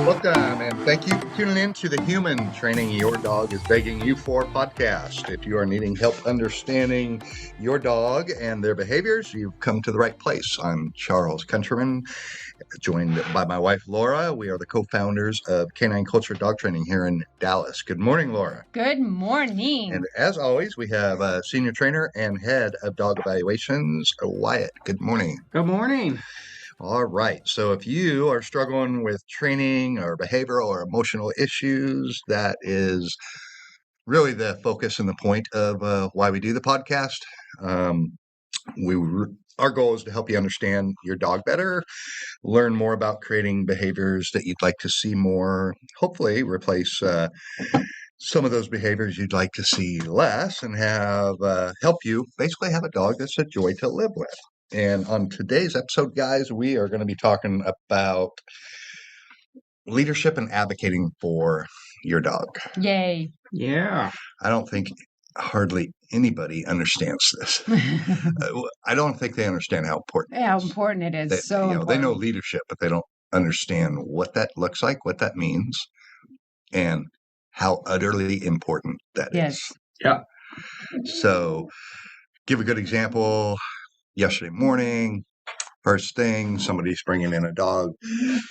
Welcome, and thank you for tuning in to the Human Training Your Dog is Begging You For podcast. If you are needing help understanding your dog and their behaviors, you've come to the right place. I'm Charles Countryman, joined by my wife, Laura. We are the co-founders of Canine Culture Dog Training here in Dallas. Good morning, Laura. Good morning. And as always, we have a senior trainer and head of dog evaluations, Wyatt. Good morning. Good morning. All right. So if you are struggling with training or behavioral or emotional issues, that is really the focus and the point of why we do the podcast. Our goal is to help you understand your dog better, learn more about creating behaviors that you'd like to see more, hopefully replace some of those behaviors you'd like to see less, and have help you basically have a dog that's a joy to live with. And on today's episode, guys, we are going to be talking about leadership and advocating for your dog. Yay. Yeah. I don't think hardly anybody understands this. I don't think they understand how important How it is. important it is. They know leadership, but they don't understand what that looks like, what that means, and how utterly important that is. Yeah. So, give a good example. Yesterday morning, first thing, somebody's bringing in a dog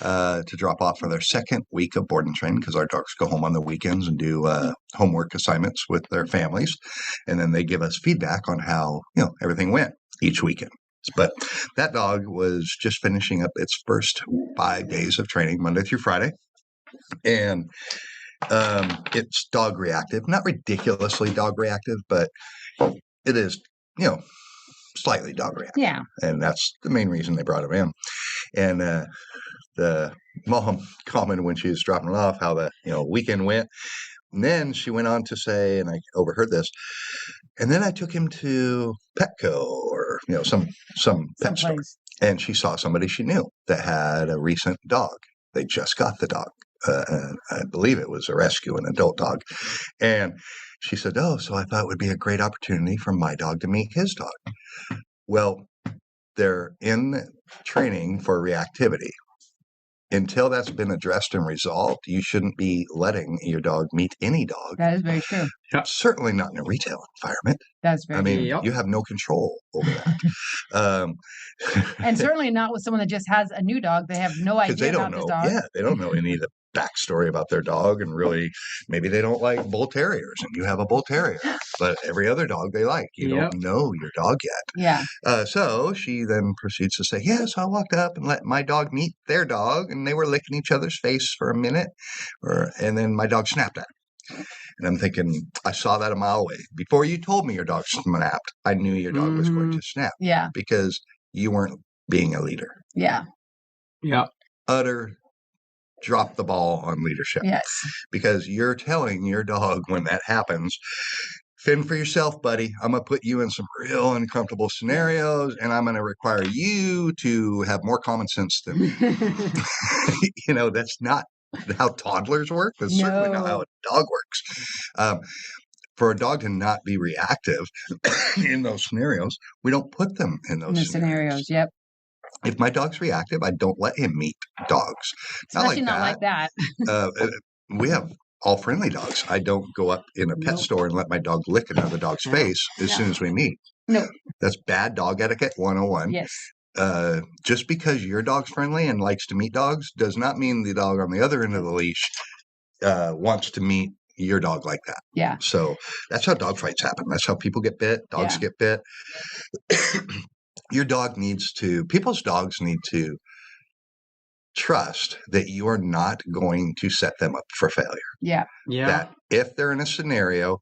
to drop off for their second week of board and train, because our dogs go home on the weekends and do homework assignments with their families. And then they give us feedback on how, everything went each weekend. But that dog was just finishing up its first 5 days of training, Monday through Friday. And it's dog reactive, not ridiculously dog reactive, but it is, slightly dog reactive. Yeah. And that's the main reason they brought him in. And the mom commented when she was dropping it off how the weekend went. And then she went on to say, and I overheard this, and then I took him to Petco or some pet store, and she saw somebody she knew that had a recent dog. They just got the dog. And I believe it was a rescue, an adult dog. And she said, so I thought it would be a great opportunity for my dog to meet his dog. Well, they're in training for reactivity. Until that's been addressed and resolved, you shouldn't be letting your dog meet any dog. That is very true. Yep. Certainly not in a retail environment. That's very true. Yep. You have no control over that. And certainly not with someone that just has a new dog. They have no idea about this dog. Yeah, they don't know any of the backstory about their dog, and really maybe they don't like bull terriers, and you have a bull terrier, but every other dog they like. You don't know your dog yet. Yeah. So she then proceeds to say, yes, I walked up and let my dog meet their dog, and they were licking each other's face for a minute, and then my dog snapped at him. And I'm thinking, I saw that a mile away. Before you told me your dog snapped, I knew your dog was going to snap. Yeah. Because you weren't being a leader. Yeah. Yeah. Utter drop the ball on leadership. Yes. Because you're telling your dog when that happens, fend for yourself, buddy. I'm going to put you in some real uncomfortable scenarios, and I'm going to require you to have more common sense than me. That's not how toddlers work. That's certainly not how a dog works. For a dog to not be reactive in those scenarios, we don't put them in those scenarios. Yep. If my dog's reactive, I don't let him meet dogs. Especially not like that. We have all friendly dogs. I don't go up in a pet store and let my dog lick another dog's face as soon as we meet. No. That's bad dog etiquette 101. Yes. Just because your dog's friendly and likes to meet dogs does not mean the dog on the other end of the leash wants to meet your dog like that. Yeah. So that's how dog fights happen. That's how people get bit. Dogs get bit. People's dogs need to trust that you are not going to set them up for failure. Yeah. Yeah. That if they're in a scenario,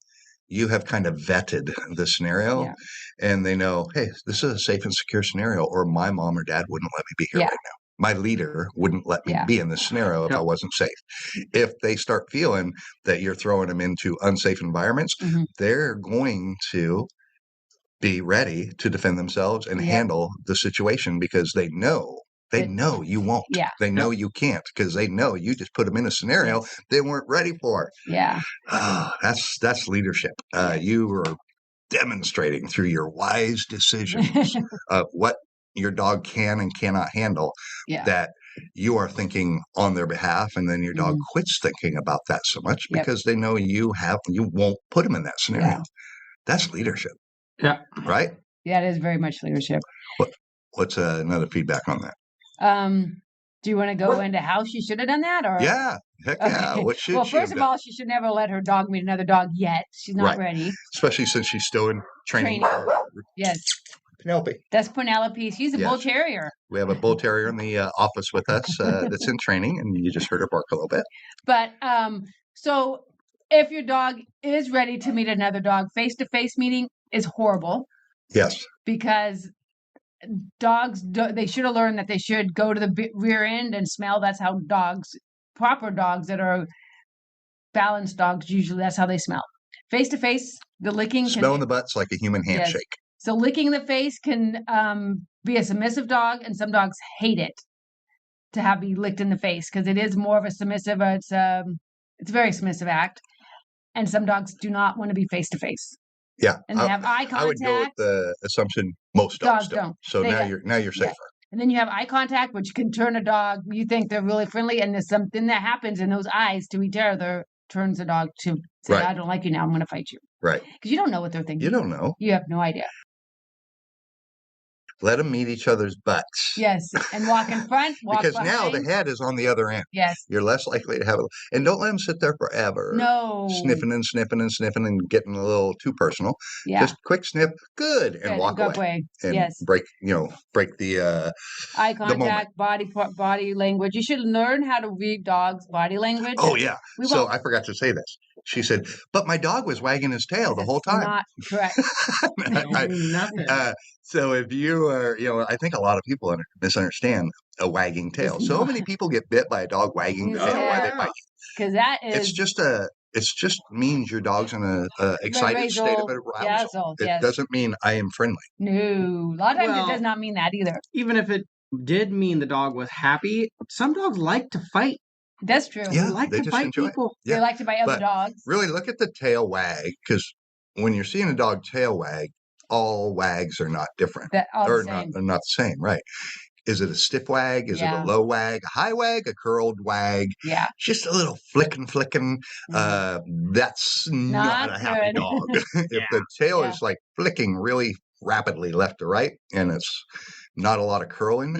you have kind of vetted the scenario and they know, hey, this is a safe and secure scenario, or my mom or dad wouldn't let me be here right now. My leader wouldn't let me be in this scenario if I wasn't safe. If they start feeling that you're throwing them into unsafe environments, they're going to be ready to defend themselves and handle the situation, because they know you won't. Yeah. They know you can't, because they know you just put them in a scenario they weren't ready for. Yeah. That's leadership. You are demonstrating through your wise decisions what your dog can and cannot handle Yeah. that you are thinking on their behalf, and then your dog quits thinking about that so much because they know you won't put them in that scenario. Yeah. That's leadership. Yeah. Right? Yeah, it is very much leadership. What's another feedback on that? Do you want to go into how she should have done that, or? Yeah, heck yeah. Okay. What should Well, she have first of done? all, she should never let her dog meet another dog yet. She's not ready. Especially since she's still in training. Yes. Penelope. That's Penelope. She's a bull terrier. We have a bull terrier in the office with us that's in training, and you just heard her bark a little bit. But so if your dog is ready to meet another dog, face-to-face meeting is horrible. Yes. Because dogs, they should have learned that they should go to the rear end and smell. That's how proper dogs that are balanced dogs, usually that's how they smell. Face-to-face, the licking. Smelling the butt's like a human handshake. Yes. So licking the face can be a submissive dog, and some dogs hate it to be licked in the face because it is more of a submissive. It's a very submissive act, and some dogs do not want to be face-to-face. Yeah, and they have eye contact. I would go with the assumption most dogs don't. So now you're safer. Yeah. And then you have eye contact, which can turn a dog. You think they're really friendly, and there's something that happens in those eyes to each other turns the dog to say, "I don't like you now. I'm going to fight you." Right. Because you don't know what they're thinking. You don't know. You have no idea. Let them meet each other's butts. Yes, and walk in front, walk because behind. Now the head is on the other end. Yes. You're less likely to have it. And don't let them sit there forever. No. Sniffing and sniffing and sniffing and getting a little too personal. Yeah. Just quick sniff, good, and walk away. And break the eye contact, body language. You should learn how to read dogs' body language. Oh, yeah. So I forgot to say this. She said, but my dog was wagging his tail the whole time. Not correct. Nothing. So if you are, I think a lot of people misunderstand a wagging tail. So many people get bit by a dog wagging the tail while they bite you. Because that is... It's just means your dog's in a excited state of arousal. It doesn't mean I am friendly. No. A lot of times it does not mean that either. Even if it did mean the dog was happy, some dogs like to fight. That's true. Yeah, they like to bite people. Yeah. They like to bite other dogs. Really look at the tail wag, because when you're seeing a dog tail wag, all wags are not different. They're not the same, right? Is it a stiff wag? Is it a low wag? A high wag? A curled wag? Yeah. Just a little flicking. That's not a happy dog. If the tail is like flicking really rapidly left to right, and it's not a lot of curling,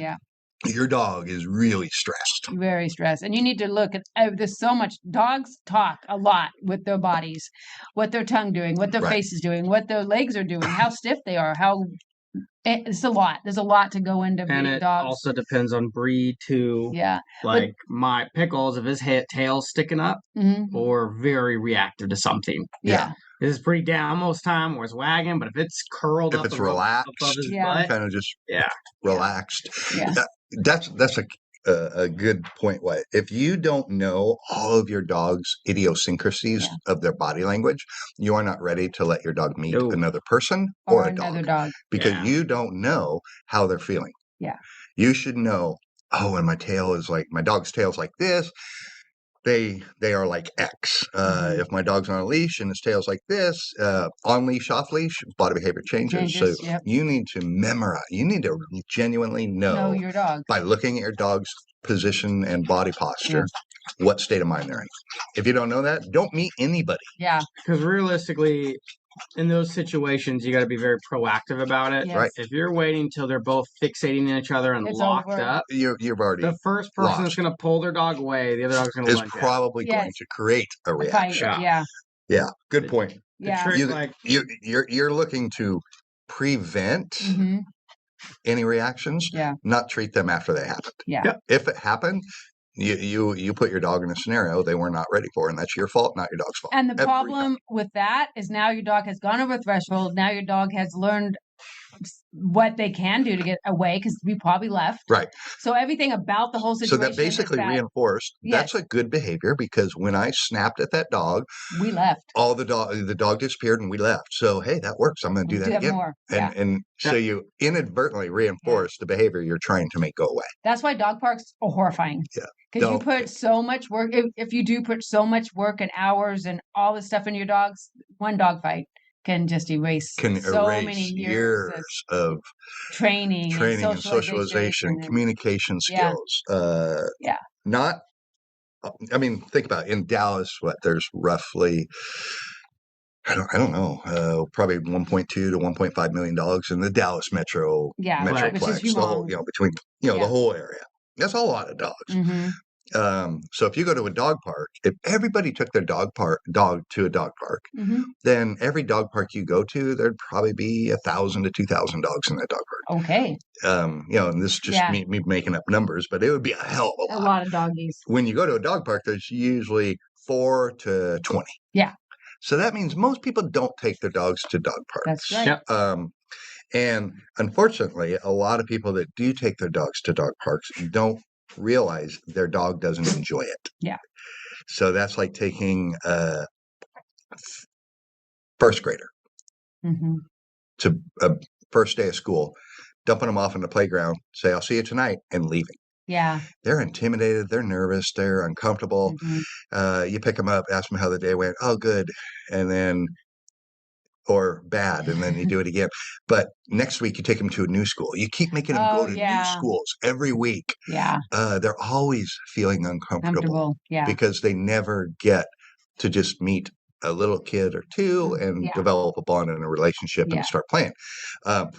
your dog is really stressed. Very stressed. And you need to look at, there's so much, dogs talk a lot with their bodies, what their tongue doing, what their face is doing, what their legs are doing, how stiff they are, it's a lot. There's a lot to go into and it dogs. Also depends on breed too. Yeah. Like my Pickles, if his tail's sticking up or very reactive to something. Yeah. It's pretty down most time where it's wagging, but if it's curled up, if it's relaxed, above his butt, kind of just relaxed. Yeah. That's a good point. If you don't know all of your dog's idiosyncrasies of their body language, you are not ready to let your dog meet another person or a dog because you don't know how they're feeling. Yeah, you should know. Oh, and my dog's tail's like this. They are like X. If my dog's on a leash and his tail's like this, on leash, off leash, body behavior changes. So you need to memorize. You need to genuinely know your dog by looking at your dog's position and body posture, what state of mind they're in. If you don't know that, don't meet anybody. Yeah, because realistically, in those situations, you got to be very proactive about it. Yes. Right. If you're waiting till they're both fixating in each other and locked up, you've already the first person that's going to pull their dog away, the other dog's going to lunge probably going to create a reaction. Yeah. Good point. Yeah. You're looking to prevent any reactions, not treat them after they happened. Yeah. If it happened, you put your dog in a scenario they were not ready for, and that's your fault, not your dog's fault. And the problem with that is now your dog has gone over threshold. Now your dog has learned what they can do to get away because we probably left. Right. So everything about the whole situation. So that basically reinforced that's a good behavior because when I snapped at that dog, we left. All the dog disappeared and we left. So hey, that works. I'm going to do that again. More. And so you inadvertently reinforce the behavior you're trying to make go away. That's why dog parks are horrifying. Yeah. Because you put so much work. If you do put so much work and hours and all this stuff in your dogs, one dog fight can just erase can so erase many years of training and socialization, communication yeah. skills. Yeah. Not, I mean, think about it. In Dallas, there's roughly, I don't know, probably 1.2 to 1.5 million dogs in the Dallas metroplex, which is the whole, between, the whole area. That's a lot of dogs. So if you go to a dog park, if everybody took their dog to a dog park, then every dog park you go to, there'd probably be 1,000 to 2,000 dogs in that dog park. Okay. And this is just me making up numbers, but it would be a hell of a lot. A lot of doggies. When you go to a dog park, there's usually 4 to 20. Yeah. So that means most people don't take their dogs to dog parks. That's right. Yep. And unfortunately, a lot of people that do take their dogs to dog parks don't realize their dog doesn't enjoy it. Yeah. So that's like taking a first grader to a first day of school, dumping them off in the playground, say, I'll see you tonight, and leaving. Yeah. They're intimidated. They're nervous. They're uncomfortable. You pick them up, ask them how the day went. Oh, good. And then, or bad. And then you do it again. But next week you take them to a new school. You keep making them go to new schools every week. Yeah. They're always feeling uncomfortable. Yeah. Because they never get to just meet a little kid or two and develop a bond and a relationship and start playing. Now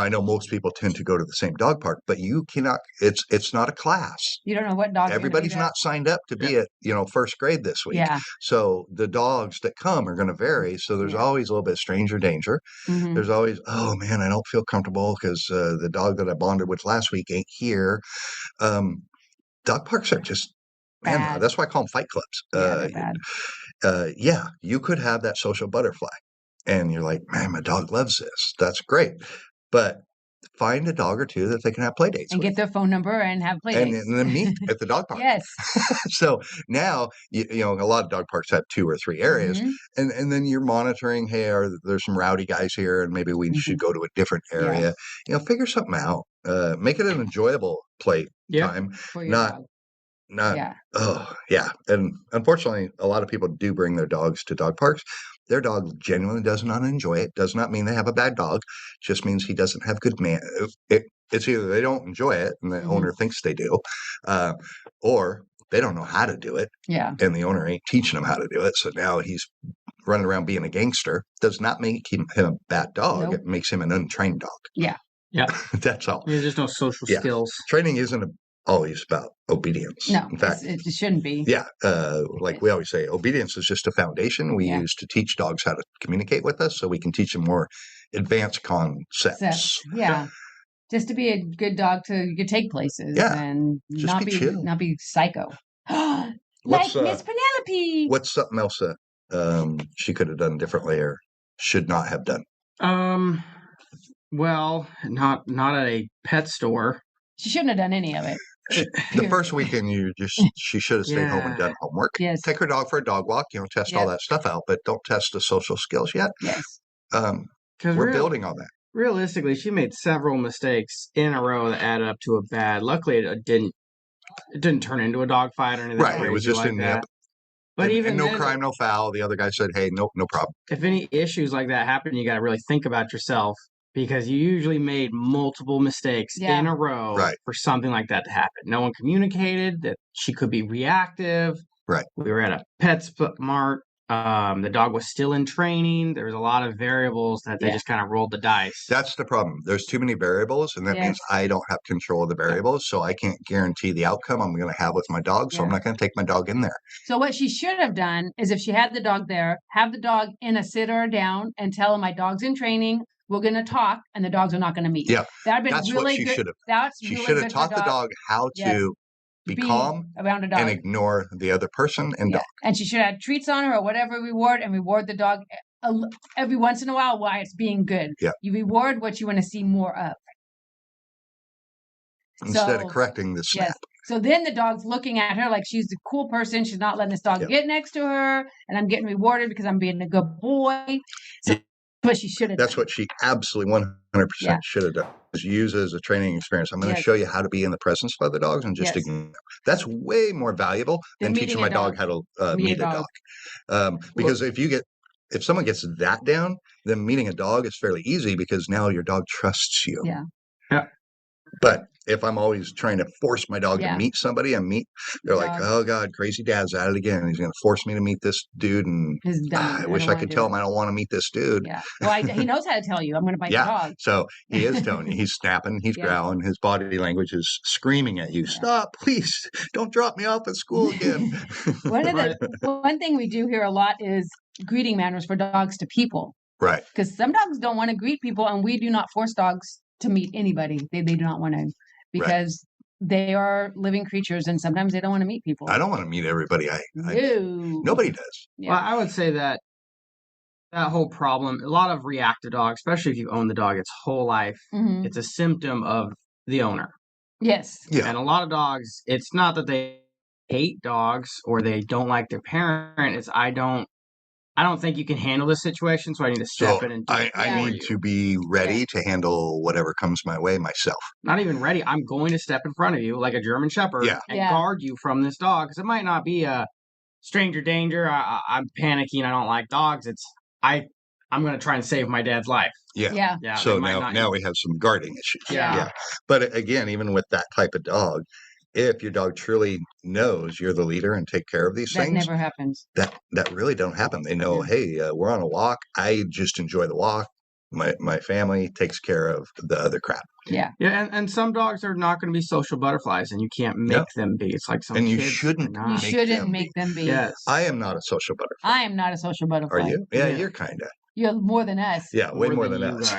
I know most people tend to go to the same dog park, but you cannot, it's not a class. You don't know what dog. Everybody's not signed up to be at, first grade this week. Yeah. So the dogs that come are going to vary. So there's always a little bit of stranger danger. There's always, oh man, I don't feel comfortable because the dog that I bonded with last week ain't here. Dog parks are just, man, that's why I call them fight clubs. They're bad. You could have that social butterfly and you're like, man, my dog loves this. That's great. But find a dog or two that they can have play dates and with. Get their phone number and have play dates. And then meet at the dog park. Yes. So now, a lot of dog parks have 2 or 3 areas. And then you're monitoring, hey, there's some rowdy guys here and maybe we should go to a different area. Figure something out. Make it an enjoyable play time. For your dog. And unfortunately, a lot of people do bring their dogs to dog parks. Their dog genuinely does not enjoy it. Does not mean they have a bad dog. Just means he doesn't have good it's either they don't enjoy it and the owner thinks they do, or they don't know how to do it. Yeah. And the owner ain't teaching them how to do it. So now he's running around being a gangster. Does not make him a bad dog. Nope. It makes him an untrained dog. Yeah. Yeah. That's all. There's just no social skills. Training isn't always about obedience. No, in fact, it shouldn't be. Yeah. Like we always say, obedience is just a foundation we use to teach dogs how to communicate with us so we can teach them more advanced concepts. Yeah. Just to be a good dog you could take places and just not be psycho. Like Miss Penelope. What's something else that she could have done differently or should not have done? Well, not at a pet store. She shouldn't have done any of it. The first weekend, she should have stayed home and done homework. Yes. Take her dog for a dog walk. Test all that stuff out, but don't test the social skills yet. Yes. We're building on that. Realistically, she made several mistakes in a row that added up to a bad. Luckily, it didn't turn into a dog fight or anything. Right. It was just in that. But even no crime, no foul. The other guy said, "Hey, no problem." If any issues like that happen, you got to really think about yourself. Because you usually made multiple mistakes in a row for something like that to happen. No one communicated that she could be reactive. Right. We were at a PetSmart. The dog was still in training. There was a lot of variables that they just kind of rolled the dice. That's the problem. There's too many variables, and that means I don't have control of the variables, so I can't guarantee the outcome I'm going to have with my dog, so I'm not going to take my dog in there. So what she should have done is if she had the dog there, have the dog in a sit or down and tell him my dog's in training. We're going to talk, and the dogs are not going to meet. Yeah, that'd been that's really what she good. should have. That's she really should have taught the dog how to be calm around a dog and ignore the other person and dog. And she should have treats on her or whatever reward, and reward the dog every once in a while it's being good. Yeah, you reward what you want to see more of. Instead of correcting the snap. Yes. So then the dog's looking at her like she's a cool person. She's not letting this dog get next to her, and I'm getting rewarded because I'm being a good boy. So what she should have. That's what she absolutely 100% should have done. Is use it as a training experience. I'm going to show you how to be in the presence of other dogs and just ignore them. That's way more valuable than teaching my dog how to meet a dog. Because if you get if someone gets that down, then meeting a dog is fairly easy because now your dog trusts you. Yeah. But if I'm always trying to force my dog to meet somebody they're like, oh God, crazy dad's at it again. He's going to force me to meet this dude. And I wish I could tell him I don't want to meet this dude. Yeah. Well, he knows how to tell you, I'm going to bite the dog. So he is telling you, he's snapping, he's growling, his body language is screaming at you. Stop, please don't drop me off at school again. One thing we do here a lot is greeting manners for dogs to people. Right. Because some dogs don't want to greet people, and we do not force dogs to meet anybody. They do not want to, because they are living creatures, and sometimes they don't want to meet people. I don't want to meet everybody. Nobody does. Yeah. Well, I would say that whole problem, a lot of reactive dogs, especially if you own the dog its whole life, it's a symptom of the owner. Yes. Yeah. And a lot of dogs, it's not that they hate dogs or they don't like their parent. It's I don't think you can handle this situation, so I need to step in and do it. I need to be ready to handle whatever comes my way myself. Not even ready. I'm going to step in front of you like a German Shepherd and guard you from this dog, because it might not be a stranger danger. I'm panicking. I don't like dogs. I'm going to try and save my dad's life. Yeah. So now we have some guarding issues. Yeah. But again, even with that type of dog, if your dog truly knows you're the leader and take care of these things, that never happens. That really don't happen. They know, hey, we're on a walk. I just enjoy the walk. My family takes care of the other crap. Yeah. Yeah, and some dogs are not going to be social butterflies, and you can't make them be. It's like some and you kids shouldn't. You shouldn't make them be. Yes. I am not a social butterfly. I am not a social butterfly. Are you? Yeah, you're kind of. You're more than us. Yeah, way more than us.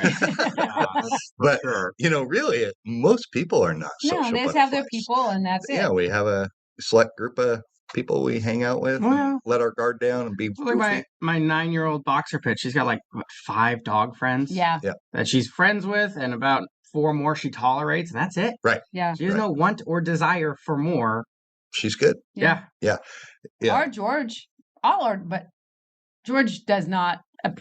But really, most people are not social butterflies. They just have their people, and that's it. Yeah, we have a select group of people we hang out with, let our guard down, and be like my 9-year-old boxer pit. She's got like 5 dog friends. Yeah. That she's friends with, and about 4 more she tolerates, and that's it. Right. Yeah. She has no want or desire for more. She's good. Yeah. Or George, but George does not.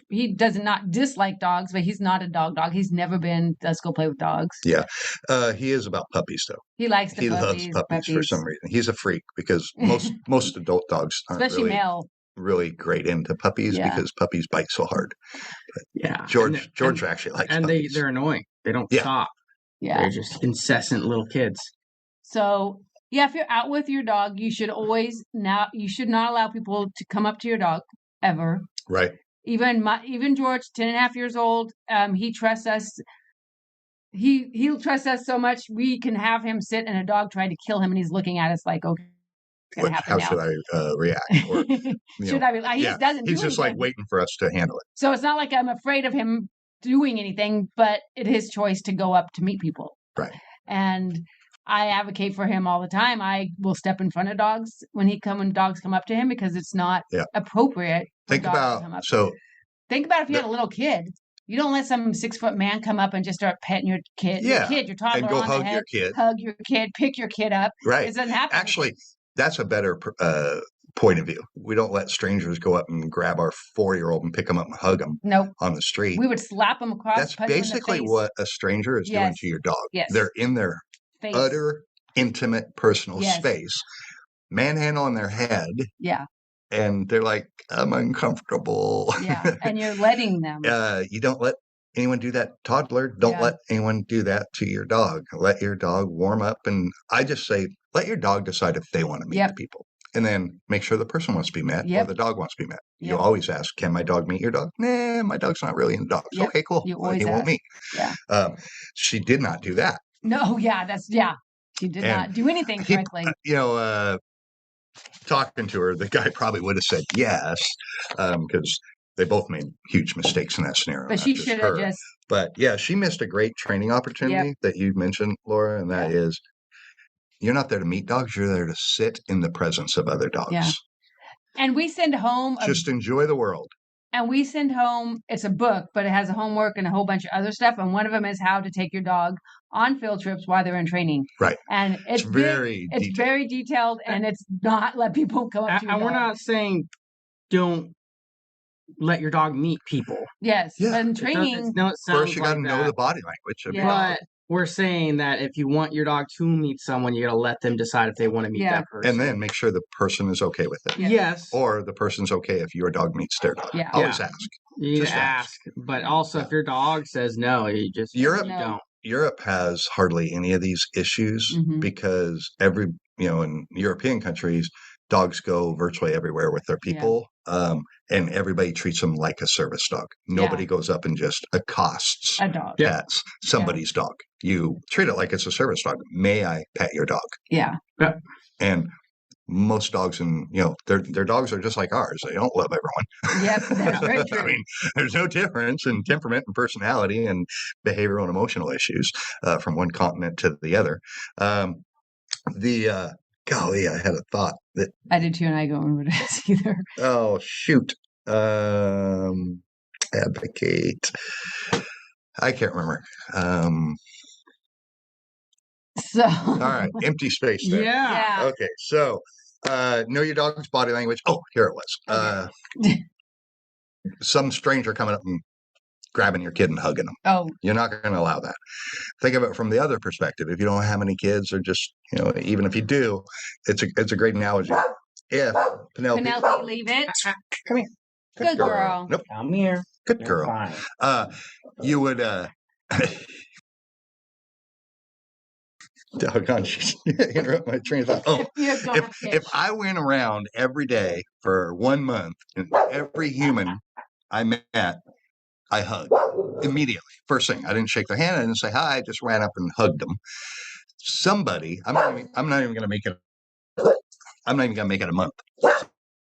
He does not dislike dogs, but he's not a dog. He's never been. Let's go play with dogs. Yeah, he is about puppies though. He likes the puppies. He loves puppies for some reason. He's a freak because most adult dogs aren't especially male. Really great into puppies because puppies bite so hard. But George actually likes and puppies. They're annoying. They don't stop. Yeah, they're just incessant little kids. So if you're out with your dog, you should not allow people to come up to your dog ever. Right. Even George, 10.5 years old, he trusts us. He'll trust us so much we can have him sit and a dog try to kill him, and he's looking at us like, okay, how should I react? Or, should I be? He doesn't. He's just like waiting for us to handle it. So it's not like I'm afraid of him doing anything, but it's his choice to go up to meet people. Right. And I advocate for him all the time. I will step in front of dogs when dogs come up to him, because it's not appropriate. Think about if you had a little kid. You don't let some 6-foot man come up and just start petting your kid. Yeah. Your toddler and go on hug the head, your kid. Hug your kid. Pick your kid up. Right. It doesn't happen. Actually, that's a better point of view. We don't let strangers go up and grab our 4-year-old and pick him up and hug him on the street. We would slap him across. That's basically what a stranger is doing to your dog. Yes. They're in their utter intimate personal space, manhandling their head. Yeah. And they're like, I'm uncomfortable. Yeah. And you're letting them. You don't let anyone do that. Toddler, don't let anyone do that to your dog. Let your dog warm up. And I just say, let your dog decide if they want to meet the people. And then make sure the person wants to be met or the dog wants to be met. You always ask, can my dog meet your dog? Nah, my dog's not really into dogs. Okay, cool. He won't meet. Yeah. She did not do that. No, she did not do anything correctly. Talking to her, the guy probably would have said yes, because they both made huge mistakes in that scenario. But she should have just. But she missed a great training opportunity that you mentioned, Laura, and that is, you're not there to meet dogs. You're there to sit in the presence of other dogs. Yeah. And we send home. Just enjoy the world. And we send home, it's a book, but it has a homework and a whole bunch of other stuff. And one of them is how to take your dog on field trips while they're in training. Right. And it's very detailed, and it's not let people go up to your dog. And we're not saying don't let your dog meet people. Yes. Yeah. But in training. First, you got to know the body language of your dog. we're saying that if you want your dog to meet someone, you got to let them decide if they want to meet that person. And then make sure the person is okay with it. Yes. Or the person's okay if your dog meets their dog. Yeah. Always ask. You need Just to ask. But also, if your dog says no, you just don't. Europe has hardly any of these issues because in European countries, dogs go virtually everywhere with their people. And everybody treats them like a service dog. Nobody goes up and just accosts a dog. Pets somebody's dog. You treat it like it's a service dog. May I pet your dog? Yeah. And most dogs their dogs are just like ours. They don't love everyone. Yep, that's very true. I mean, there's no difference in temperament and personality and behavioral and emotional issues from one continent to the other. Golly, I had a thought that I did too, and I don't remember what it is either. Oh shoot! Advocate. I can't remember. All right, empty space there. Yeah. Okay, so know your dog's body language. Oh, here it was. Okay. Some stranger coming up and grabbing your kid and hugging them. Oh, you're not going to allow that. Think of it from the other perspective. If you don't have any kids, or just even if you do, it's a great analogy. If Penelope, leave it. Come here. Good girl. Nope. Come here. Good girl. You would. Doggone, she interrupt my train of thought. Oh, if I went around every day for 1 month and every human I met, I hugged immediately. First thing, I didn't shake their hand. I didn't say hi. I just ran up and hugged them. Somebody, I'm not even going to make it. I'm not even going to make it a month. They're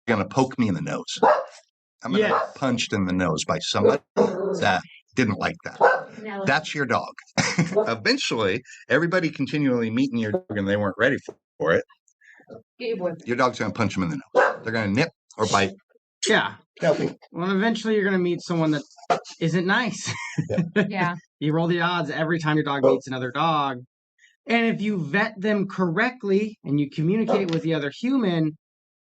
going to poke me in the nose. I'm going to get punched in the nose by somebody that didn't like that. That's your dog. Eventually, everybody continually meeting your dog and they weren't ready for it. Your dog's going to punch them in the nose. They're going to nip or bite. Yeah. Well, eventually you're going to meet someone that isn't nice. Yeah. You roll the odds every time your dog meets another dog. And if you vet them correctly and you communicate with the other human,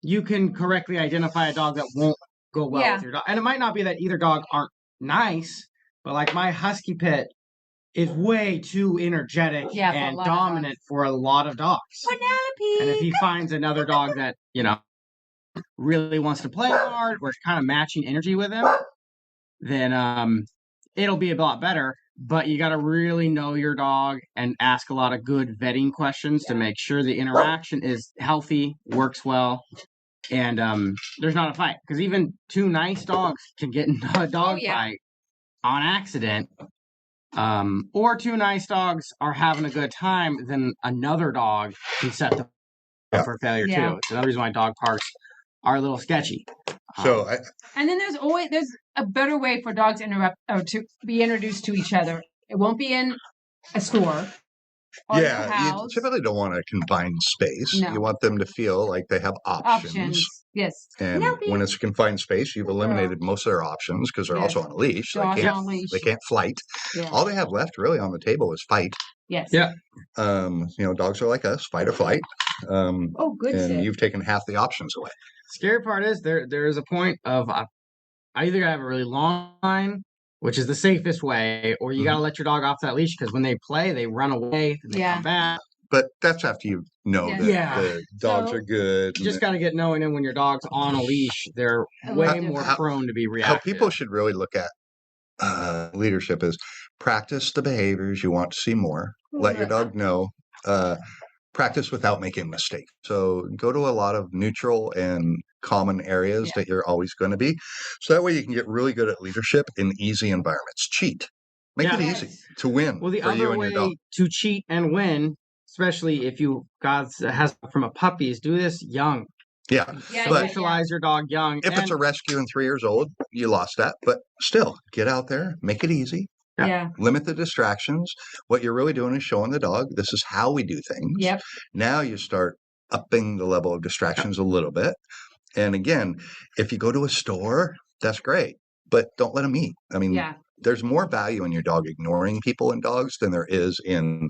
you can correctly identify a dog that won't go well with your dog. And it might not be that either dog aren't nice, but like my husky pit is way too energetic and dominant for a lot of dogs. Penelope! And if he finds another dog that, really wants to play hard or kind of matching energy with him, then it'll be a lot better. But you got to really know your dog and ask a lot of good vetting questions to make sure the interaction is healthy, works well, and there's not a fight. Because even two nice dogs can get in a dog fight on accident. Or two nice dogs are having a good time, then another dog can set them up for failure too. It's another reason why dog parks are a little sketchy. So, and then there's a better way for dogs to be introduced to each other. It won't be in a store. Or your house. You typically don't want a confined space. No. You want them to feel like they have options. Yes. And when it's a confined space, you've eliminated most of their options because they're also on a leash. So they can't flight. Yeah. All they have left really on the table is fight. Yes. Yeah. Dogs are like us, fight or flight. Good. And you've taken half the options away. Scary part is there is a point of I either have a really long line, which is the safest way, or you got to let your dog off that leash because when they play, they run away and they come back. But that's after you know that the dogs are good. You just got to get knowing them when your dog's on a leash. They're way more prone to be reactive. How people should really look at leadership is practice the behaviors you want to see more. Let your dog know. Practice without making mistakes. So go to a lot of neutral and common areas that you're always going to be. So that way you can get really good at leadership in easy environments. Cheat. Make it easy to win. Well, the for other you and way your dog. to cheat and win, especially if God has from a puppy, is do this young. Yeah. Socialize your dog young. If it's a rescue and 3 years old, you lost that. But still, get out there, make it easy. Yeah. Limit the distractions. What you're really doing is showing the dog this is how we do things. Yep. Now you start upping the level of distractions a little bit. And again, if you go to a store, that's great, but don't let them eat. I mean, there's more value in your dog ignoring people and dogs than there is in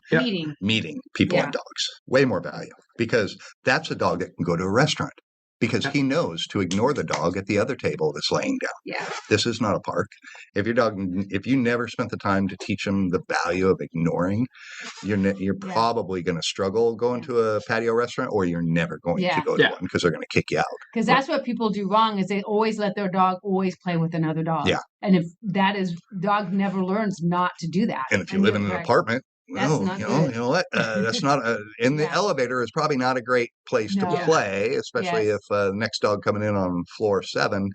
meeting people and dogs. Way more value because that's a dog that can go to a restaurant. because he knows to ignore the dog at the other table that's laying down. Yeah. This is not a park. If you never spent the time to teach him the value of ignoring, you're probably going to struggle going to a patio restaurant, or you're never going to go to one because they're going to kick you out. Because that's what people do wrong, is they always let their dog always play with another dog. Yeah. And if dog never learns not to do that. And if you live in an apartment, well, you know what? That's not in the elevator is probably not a great place to play, especially if the next dog coming in on floor 7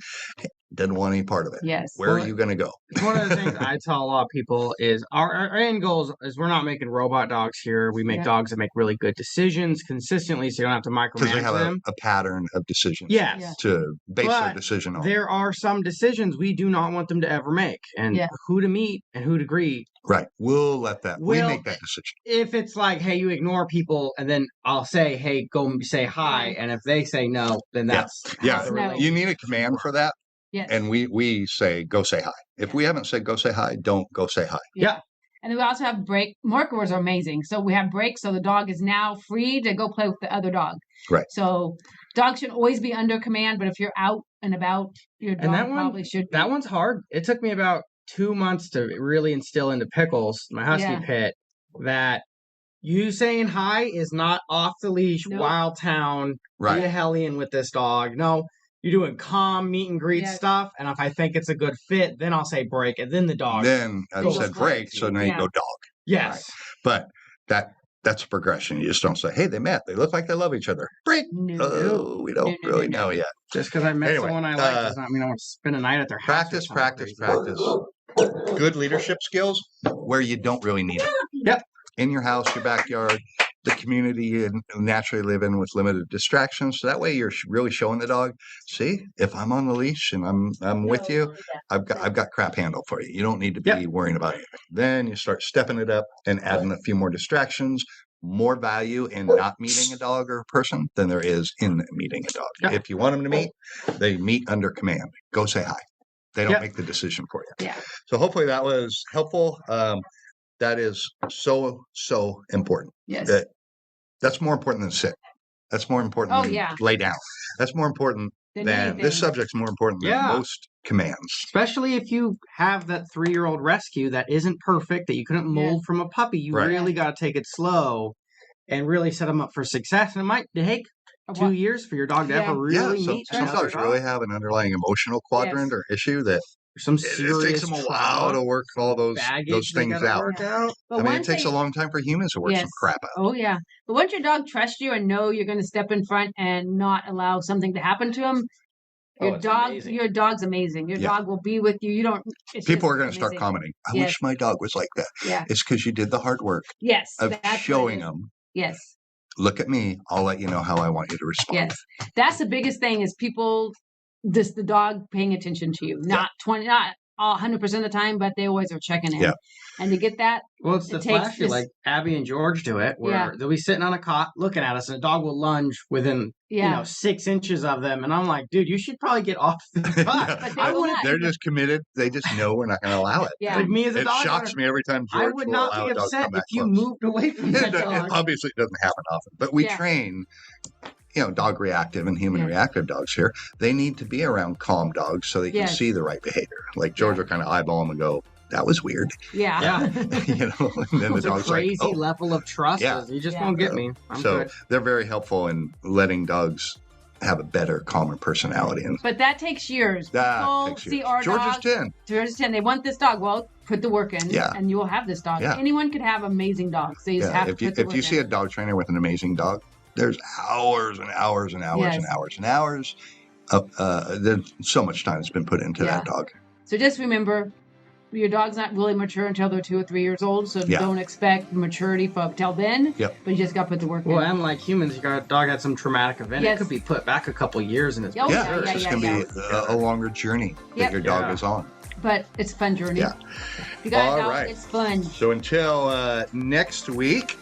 didn't want any part of it. Yes. Where are you going to go? One of the things I tell a lot of people is our end goal is we're not making robot dogs here. We make dogs that make really good decisions consistently, so you don't have to micromanage them. Because they have a pattern of decisions to base their decision on. There are some decisions we do not want them to ever make, and who to meet and who to greet. Right. We'll let that. We make that decision. If it's like, hey, you ignore people, and then I'll say, hey, go say hi. And if they say no, then that's you need a command for that. Yes. And we say, go say hi. If we haven't said go say hi, don't go say hi. Yeah. And then we also have break. Markers are amazing. So we have breaks. So the dog is now free to go play with the other dog. Right. So dogs should always be under command. But if you're out and about, your dog probably should be. That one's hard. It took me about 2 months to really instill into Pickles, my husky pit, that you saying hi is not off the leash, wild town, be a hellion with this dog. No, you're doing calm meet and greet stuff. And if I think it's a good fit, then I'll say break. And then the dog. Then I said break. So now you go dog. Yes. Right. But that's a progression. You just don't say, hey, they met. They look like they love each other. Break. No. We don't really know yet. Just because I met someone I like does not mean I want to spend a night at their house. Practice. Good leadership skills where you don't really need it. Yep. In your house, your backyard, the community you naturally live in with limited distractions. So that way you're really showing the dog, see, if I'm on the leash and I'm with you, I've got crap handle for you. You don't need to be worrying about anything. Then you start stepping it up and adding a few more distractions. More value in not meeting a dog or a person than there is in meeting a dog. Yep. If you want them to meet, they meet under command. Go say hi. They don't make the decision for you. Yeah. So hopefully that was helpful. That is so important. Yes. That's more important than sit. That's more important than lay down. That's more important than this subject's more important than most commands. Especially if you have that 3-year-old rescue that isn't perfect, that you couldn't mold from a puppy. You really got to take it slow and really set them up for success. And it might take 2 years for your dog to ever really meet. Some dogs really have an underlying emotional quadrant or issue that it takes them a while to work all those things out. I mean, it takes a long time for humans to work some crap out. Oh, yeah. But once your dog trusts you and know you're going to step in front and not allow something to happen to him, your dog's amazing. Your dog will be with you. People are going to start commenting, I wish my dog was like that. Yeah. It's because you did the hard work of showing them. Yes. Look at me. I'll let you know how I want you to respond. Yes. That's the biggest thing is people, the dog paying attention to you. Not 100% of the time, but they always are checking in. Yeah. And to get that. Well, it's the flashy, like Abby and George do it, where they'll be sitting on a cot looking at us, and the dog will lunge within 6 inches of them. And I'm like, dude, you should probably get off the cot. They're just committed. They just know we're not going to allow it. Yeah. Like me as a dog it shocks me every time George I would not be upset if you moved away from that dog. Obviously, it doesn't happen often, but we train dog reactive and human reactive dogs here. They need to be around calm dogs so they can see the right behavior. Like George will kind of eyeball them and go, that was weird. Yeah. And then the dog's crazy like, level of trust. You just won't get me. They're very helpful in letting dogs have a better, calmer personality. But that takes years. See our George is 10. George is 10. They want this dog. Well, put the work in, and you will have this dog. Yeah. Anyone could have amazing dogs. They just have to put the work in. If you see a dog trainer with an amazing dog, there's hours and hours and hours and hours and hours. There's so much time that's been put into that dog. So just remember, your dog's not really mature until they're 2 or 3 years old. So don't expect maturity till then. Yep. But you just got to put the work in. Well, and like humans, your dog had some traumatic event. It could be put back a couple years in its it's going to be a longer journey that your dog is on. But it's a fun journey. Yeah. You got a dog, it's fun. So until next week,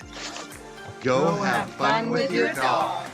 go have fun with your dog.